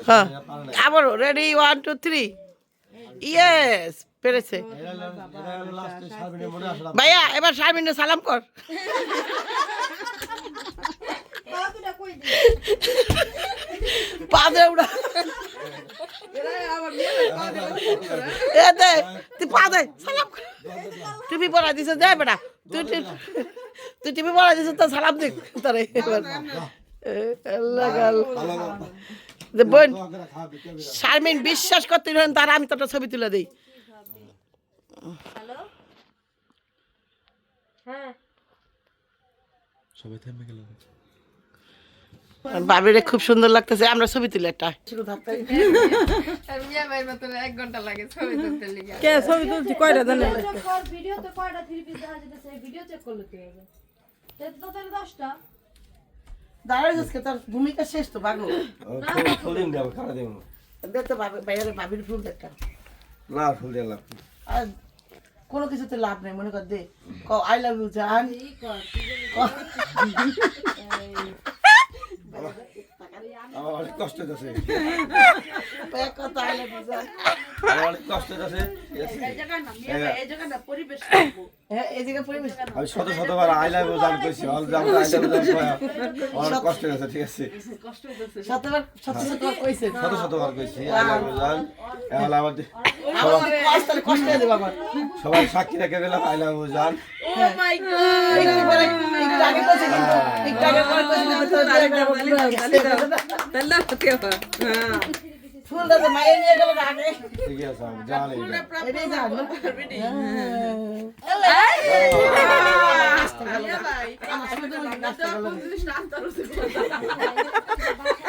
হ্যাঁ আবার ready 1 2 3 yes পেরেছে ভাইয়া এবার শারমিনে সালাম কর পাদে উড়া এ দে তুই পাদে সালাম কর টুপি পরা দিছ দে বেটা তুই টুপি পরা দিছ তো সালাম দে তোরে এবার আল্লাহ গাল দে বোন শারমিন বিশ্বাস করতে হন তার আমি তোর ছবি তুলে দেই হ্যালো হ্যাঁ সবাই থেমে গেল বাবিরে খুব সুন্দর লাগতেছে আমরা ছবি তুলি একটা মিয়া ভাই মত 1 ঘন্টা লাগে ছবি তুলতে লিগা কে ছবি তুলছি কয়টা জানে ভিডিওতে কয়টা থ্রি পিস দেখা যাচ্ছে ভিডিও চেক করলে কি হবে তো তাহলে 10টা দাঁড়াই যাচ্ছে তার ভূমিকা শেষ তো বাগো ফুলিং দেব খাড়া দেব দে তো বাইরে বাবির ফুল দেখা না ফুল দেব আর কোনো কিছুতে লাভ নেই মনে কর দে ক আই লাভ ইউ জান আমার অনেক কষ্ট আছে কত আই লাভ ইউ জান আমার অনেক কষ্ট আছে এই জায়গা না পরিবেশ হ্যাঁ এই জায়গা পরিবেশ আমি শতবার আই লাভ ইউ জান কইছি অল জান আই লাভ ইউ জান অনেক কষ্ট আছে ঠিক আছে শতবার কইছে শতবার কইছি আই লাভ ইউ জান এখন আমার কষ্ট হয়ে যাবে আমার সবাই সাক্ষী রেখে গেলাম আই লাভ ইউ জান ও মাই গড একটু আগে কইছে একটু আগে কইছে তাহলে কেউ হ্যাঁ ফুল দাও মাইয়ে নিয়ে গেল আগে ঠিক আছে আমি জানি এটাই জানো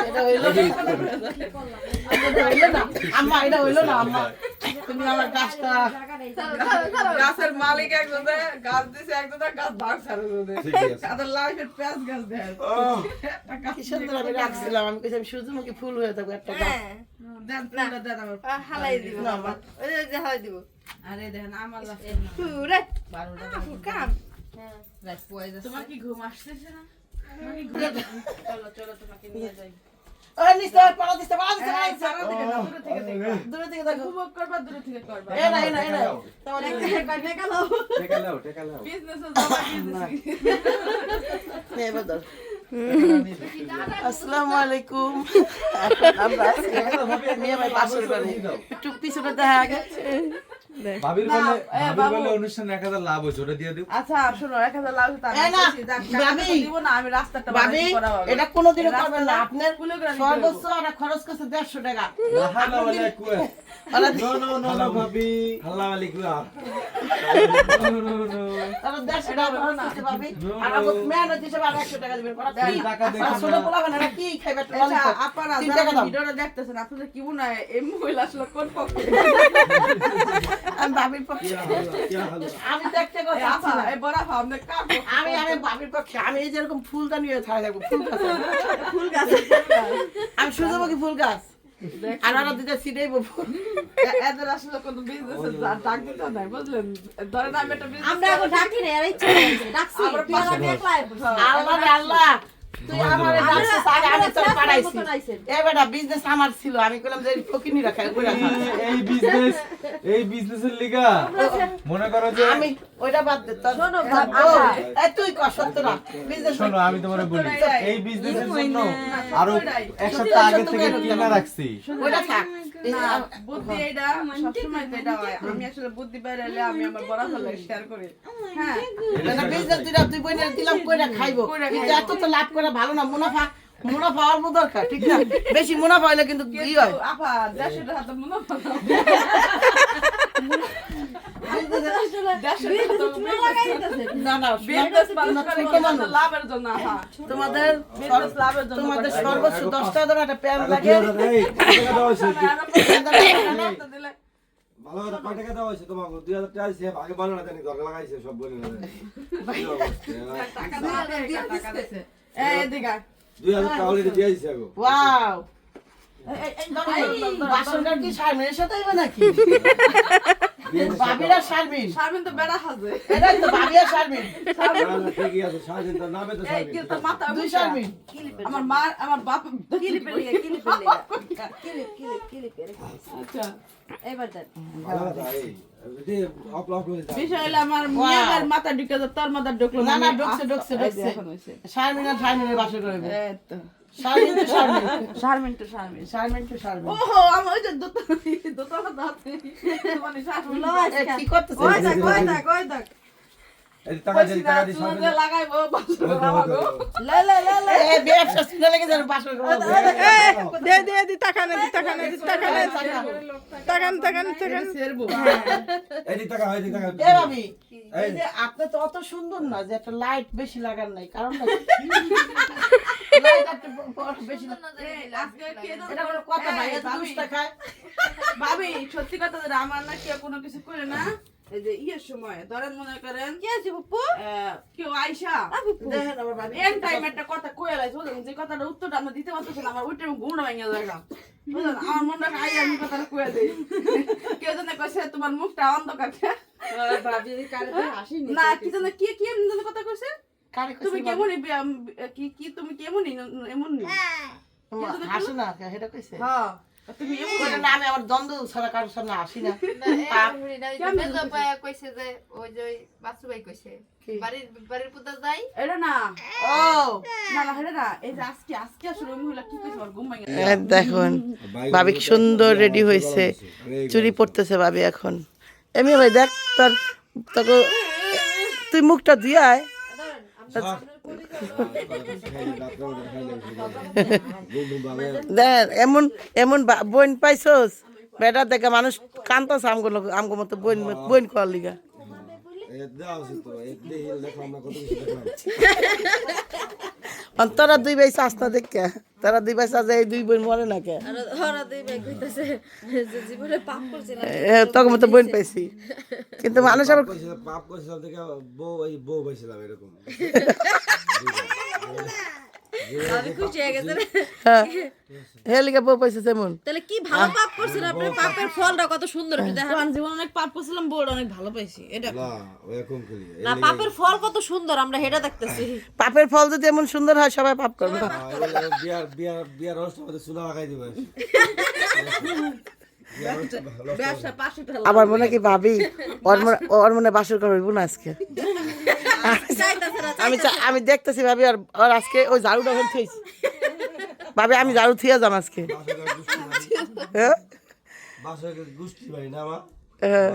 এটা হইলো না আম্মা এটা হইলো না আম্মা তুমি আমার গাছটা গাছের মালিক একজন গাছ দিছে একজন গাছ ভাগ ছাড়ে দে ঠিক আছে তাদের লাইফের পেঁয়াজ গাছ দেয় কি সুন্দর আমি রাখছিলাম আমি কইছি সূর্যমুখী ফুল হয়ে থাকবো একটা গাছ দেন ফুলটা দেন আমার হালাই দিব ওই যে হালাই দিব আরে দেখেন আমার পুরো 12টা কাম রাত পয়সা তোমার কি ঘুম আসতেছে না চলো তোমাকে নিয়ে যাই ওই নিস্তে পাড়া দিতে দূরে থেকে দেখো ঘুম করবা দূরে থেকে করবা এ না তোমার টেকা লাও বিজনেস জমা বিজনেস নে বদল আসসালামু আলাইকুম আমরা মেয়ে ভাই পাশের বাড়ি একটু পিছনে দেখা আগে ভাবির বলে অনুষ্ঠান 1000 লাভ হইছে ওটা দিয়ে দিও আচ্ছা শোনো 1000 লাভ তো এই না, আমি দিব না আমি রাস্তাটা ভাবি এটা কোনোদিনও করবেন না আপনার সর্বোচ্চ ওরা খরচ করছে 150 টাকা হাল্লা ওয়ালা কুয়া নো ভাবি হাল্লা ওয়ালি কুয়া তারা 150 টাকা খরচ করছে ভাবি আর আপনি মেহনত হিসেবে আর 100 টাকা দিবেন করা কি টাকা দেখো আর ছোট পোলা বানারা কি খাইবে আচ্ছা আপনারা 3 টাকা যারা দাও ভিডিওটা দেখতেছেন আপনাদের কি মনে হয় এই মহিলা আসলে কোন পক্ষে আমি ভাবির পক্ষে আমি দেখতে কথা আচ্ছা এই বড় আপনি কাম আমি ভাবির পক্ষে আমি এই যেরকম ফুলদানি হয়ে থাকা যাবো ফুল গাছ আমি সূর্যমুখী ফুল গাছ আর ওরা দুটো সিটেই ফুল এদের আসলে কোন বিজনেস ডাক দিতে নাই বুঝলেন ধরেন আমি একটা বিজনেস আমরা এখন ডাকি না এর ইচ্ছা হয়েছে ডাকছি তুই আমার একলাই আল্লাহ রে আল্লাহ তুই আমারে ডাকছিস আগে আমি তোর পাঠাইছি এ বেটা বিজনেস আমার ছিল আমি কইলাম যে ফকিনি রাখাই কইরা এই বিজনেসের লিগা মনে করো যে আমি ওইটা বাদ দে তোর শোনো, এই তুই কর সত্য না বিজনেস শোনো আমি তোমারে বলি এই বিজনেসের জন্য আরো এক সপ্তাহ আগে থেকে কিনা রাখছি ওইটা থাক না বুদ্ধি এটা সবসময় তো এটা হয় আমি আসলে বুদ্ধি বাইরে এলে আমি আমার বড় হলে শেয়ার করি হ্যাঁ এটা বিজনেস তুই বইনের দিলাম কইরা খাইবো কিন্তু এত তো লাভ করে ভালো না মুনাফা অল্প দরকার ঠিক না বেশি মুনাফা হইলে কিন্তু কি হয় আপা 150 টাকা তো মুনাফা না না লাভের জন্য আপা তোমাদের লাভের জন্য তোমাদের সর্বোচ্চ 10 টাকা দাম একটা প্যান লাগে দিলে ভালো কথা কয় টাকা দেওয়া হয়েছে তোমাকে 2000 টাকা আছে আগে বানানো না জানি দরকার লাগাইছে সব বলে না টাকা দিছে এই দিগা 2000 টাকা অলরেডি দিয়ে দিয়েছে আগো ওয়াও বাসনকার কি শারমিনের সাথে হইবে নাকি ভাবিরা শারমিন শারমিন তো বেড়া হাজে এটাই তো ভাবিয়া শারমিন ঠিকই আছে সাজিন তো নামে তো সাজিন কিন্তু মাথা দুই শারমিন আমার মা আমার বাপ কিলিপে লিগে কিলিপে ক্লিপ এরকম আচ্ছা এবার দেন বিষয় হলো আমার মেয়ের মাথা ঢুকে যায়, তোর মাথা ঢুকলো না, না, আমি ঢুকছে, ঢুকছে, এই যে ঢুকছে। এখন হয়েছে। শারমিনের বাসর করবে। এই তো। শারমিন তো শারমিন। শারমিন তো শারমিন। শারমিন তো শারমিন। ওহো, আমার ওই যে দোতলা দাঁতে, মানে শারমিন। এ, কি করতেছে? ওই দেখ চুলে লাগাইবো, বাসর লাগাবো। এ, ব্যবসা শুনে লেগে যাবে বাসর করবে। দি টাকা নে সেরবো। এ ভাবি, এই যে আপনি তো অত সুন্দর না যে একটা লাইট বেশি লাগার নাই, কারণ না লাইট একটু বেশি আজকে কে জানে- এটা কোনো কথা নাই, এত ভাবি, দুষ্টা খায়। ভাবি সত্যি কথা যেটা আমার না কেউ কোনো কিছু করে না, এই যে ইয়ের সময় ধরেন মনে করেন কি আছে পুপু কেউ আইসা দেখেন আমার ভাবি। এন টাইম একটা কথা কয়ে লাইছে, বুঝলেন যে কথাটা উত্তরটা আমরা দিতে পারতেছি না, আমার ওইটা ঘুমটা ভেঙে জায়গা, বুঝলেন আমার মনটা আই আমি কথাটা কয়ে দিই, কেউ যেন কইছে তোমার মুখটা অন্ধকার ভাবি কারে দিয়ে হাসিনি না কি যেন কি কি এমন যেন কথা কইছে, কারে কইছে তুমি ভাবি? কেমনই কি কি তুমি কেমনই এমন হাসো না, এটা কইছে? হ্যাঁ তুমি এমন কইলে না, আমি আমার দ্বন্দ্ব ছাড়া কারোর সামনে হাসি না। কইছে যে ওই যে ওই বাসু ভাই কইছে কি? বাড়ির পুতা যাই এটা না ও, না না এটা না, এই যে আজকে আসলে ওই মহিলা কি কইছে আমার ঘুম ভেঙে দেখুন ভাবি কি সুন্দর রেডি হয়েছে, চুরি পড়তেছে ভাবি এখন। এমনি ভাই দেখ তোর তোকে, তুই মুখটা ধুয়ে আয়। দেখ এমন এমন বোন পাইছস, বেটা দেখে মানুষ কান্তাছে আমগো মতো বোন বোন করার লিগা। তোরা দুই ভাই চাস না দেখে, তোরা দুই ভাই চাস এই দুই বোন মরে না কে? আর ওরা দুই ভাই কইতাছে যে জীবনে পাপ করছিলাম তোকে মতো বোন পাইছি, কিন্তু মানুষ আবার পাপ করেছিলাম থেকে বউ পাইছিলাম এরকম। আমি খুশি হয়ে গেছে রে। হে লিগা বউ পাইছে যেমন। তাহলে কি ভালো পাপ করছেন আপনি, পাপের ফলটা কত সুন্দর আপনি দেখেন। আমার জীবনে অনেক পাপ করছিলাম, বড় অনেক ভালো পাইছি এটা না ওরকম করি না পাপের ফল কত সুন্দর আমরা হেটা দেখতেছি। পাপের ফল যদি এমন সুন্দর হয় সবাই পাপ করবে। বিয়ার রস মধ্যে চুলা লাগাই দিবে। ব্যবসা পাশে ফেলা আবার মনে কি ভাবি ওর মনে বাসর করবো না আজকে। আমি দেখতেছি ভাবি আর আজকে ওই ঝাড়ুটা ওখানে থুইছি ভাবি, আমি ঝাড়ু থুয়ে যাম আজকে। হ্যাঁ? বাসর গুষ্টি বাড়ি না আমার হ্যাঁ,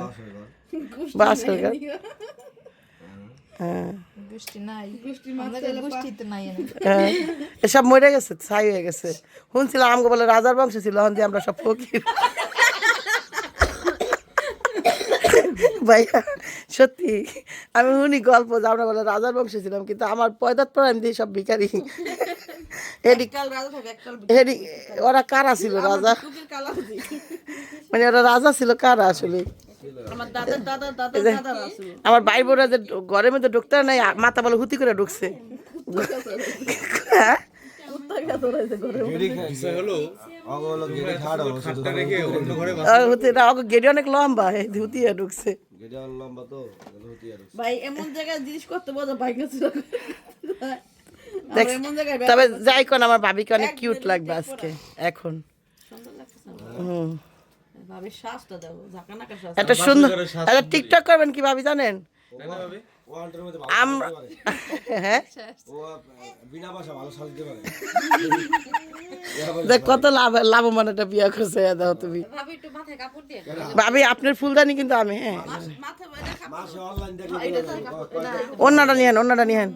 বাসর ঘর। গোষ্ঠী নাই আমাদের গোষ্ঠী তো নাই হ্যাঁ, এসব মরে গেছে, ছাই হয়ে গেছে। শুনছিলাম আমগো বলে রাজার বংশ ছিল, এখন দিয়ে আমরা সব ফকির। ভাইয়া সত্যি আমি শুনি গল্প যে আমরা বলে রাজার বংশ ছিলাম, কিন্তু আমার পয়দাত পর আমি দিই সব ভিখারি। এদিক কাল রাজা থাকে এককাল এদিক ওরা কারা ছিল রাজা, টুকির কালার দি মানে ওরা রাজা ছিল কারা আসলে? আমার দাদা আছে আমার ভাই বোনরা যে ঘরের মধ্যে ঢুকতে নাই, মাথা বলে হুতি করে ঢুকছে। হ্যাঁ? গেড়ি অনেক লম্বা, হুতি ঢুকছে। লম্বা তো ভাই এমন জায়গায় জিনিস করতে বোঝা ভাই গেছে দেখ, এমন জায়গায় তবে যাই কোন আমার ভাবিকে অনেক কিউট লাগবে আজকে এখন। হুম, ভাবির শ্বাসটা দাও ঝাঁকানাকা শ্বাস একটা সুন্দর একটা টিকটক করবেন কি ভাবি জানেন? ওয়ান্টার মধ্যে আমরা হ্যাঁ বিনা ভাষা ভালো সাজতে পারে। দেখ কত লাভবান একটা বিয়া করছে, দাও তুমি ভাবি একটু মাথায় কাপড় দিয়ে ভাবি, আপনার ফুলদানি কিন্তু আমি। হ্যাঁ, মাথা বাইরে মাসে অনলাইন দেখলে অন্যটা নিয়েন, অন্যটা নিয়েন।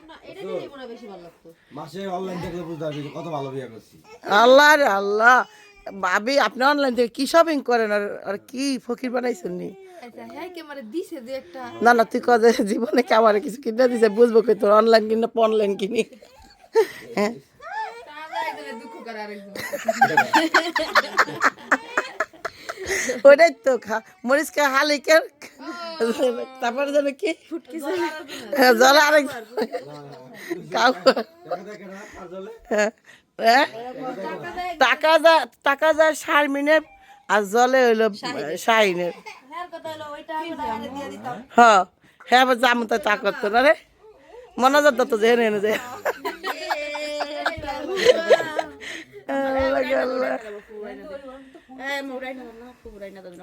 না এটা দিলেই মনে হয় বেশি ভালো লাগতো। মাসে অনলাইন দেখলে বুঝতে পারবি যে কত ভালো বিয়ে করছি। আল্লাহ রে আল্লাহ, ভাবি আপনি অনলাইন থেকে কি শপিং করেন আর কি ফকির বানাইছেন নি? আচ্ছা হ্যাঁ কে মানে দিছে যে একটা না না, তুই কবে জীবনে কে আমার কিছু কিনে দিছে বুঝবো কি তোর অনলাইন কিনে অনলাইন কিনি? হ্যাঁ, তাহলে একজনের দুঃখ করে আরেকজন ওইটাই তো মরিচকে হালিকে তারপরে যেন কি জলে আরেক টাকা যায় শারমিনের আর জলে হইলো শাহিনের। হ্যাঁ কথা হলো ওইটা আমি আরে দিয়ে দিতাম। হ্যাঁ হ্যাঁ, আবার যাম তো তা করতো না রে, মনোযোগ দত্ত যে হেনে হেনে যায়।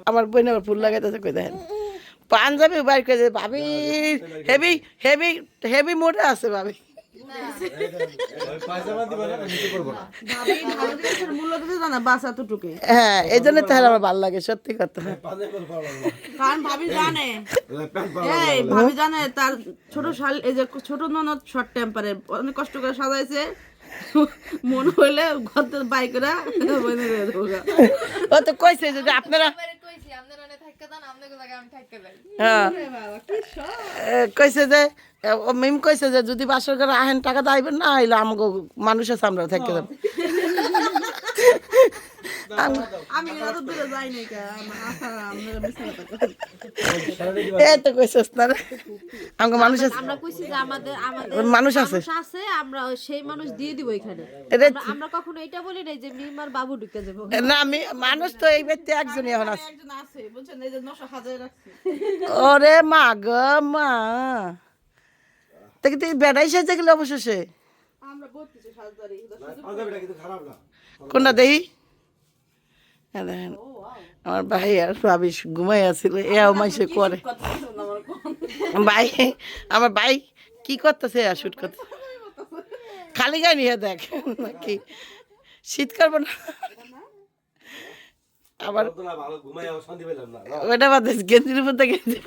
আমার বোন আবার ফুল লাগাইতেছে কই দেখেন পাঞ্জাবি বাইর করে ভাবি হেভি হেভি হেভি মোটা আছে ভাবি পায়জামা দিবা না নিতে পারবো না মূল্য দিতে জানা বাস এতটুকু হ্যাঁ এই জন্য তো আমার ভালো লাগে সত্যি কথা কারণ ভাবি জানে এই ভাবি জানে তার ছোট শাল এই যে ছোট ননদ শর্ট টেম্পারে অনেক কষ্ট করে সাজাইছে মন হইলে ঘর বাই করে বনে দিয়ে দেবো ও তো কইছে যে আপনারা এবারে কইছি আপনার অনেক থাকতে দেন আপনাকে জায়গায় আমি থাকতে পারি হ্যাঁ কইছে যে ও মিম কইছে যে যদি বাসর ঘরে আহেন টাকা দাইবেন না আইলে আমাকে মানুষের সামনে থাকতে দেব আমি এত দূরে যাই নাই কে আমরা বিছানা এই তো কইছস না রে আমাকে মানুষের আমরা কইছি যে আমাদের আমাদের মানুষ আছে আছে আমরা সেই মানুষ দিয়ে দিব এখানে এটা- আমরা কখনো এটা বলি নাই যে মিমার বাবু ঢুকে যাবো না আমি মানুষ তো এই ব্যক্তি একজনই এখন আছে একজন আছে বুঝছেন এই যে 900 হাজার রাখছি ওরে মা গো মা দেখি তুই বেড়াই সেজে গেলে অবশেষে আমরা বলতেছি সাজদারি পাঞ্জাবিটা কিন্তু খারাপ না কোনটা দেখি হ্যাঁ দেখেন আমার ভাই আর ভাবি ঘুমাই আছিল এও মাইসে করে ভাই আমার ভাই কি করতেছে আর শুট করতে খালি গায়ে নিয়ে দেখ নাকি শীত করবো না আবার ভালো ঘুমাই শান্তি পেলাম না ওটা বাদ গেঞ্জির মধ্যে গেঞ্জি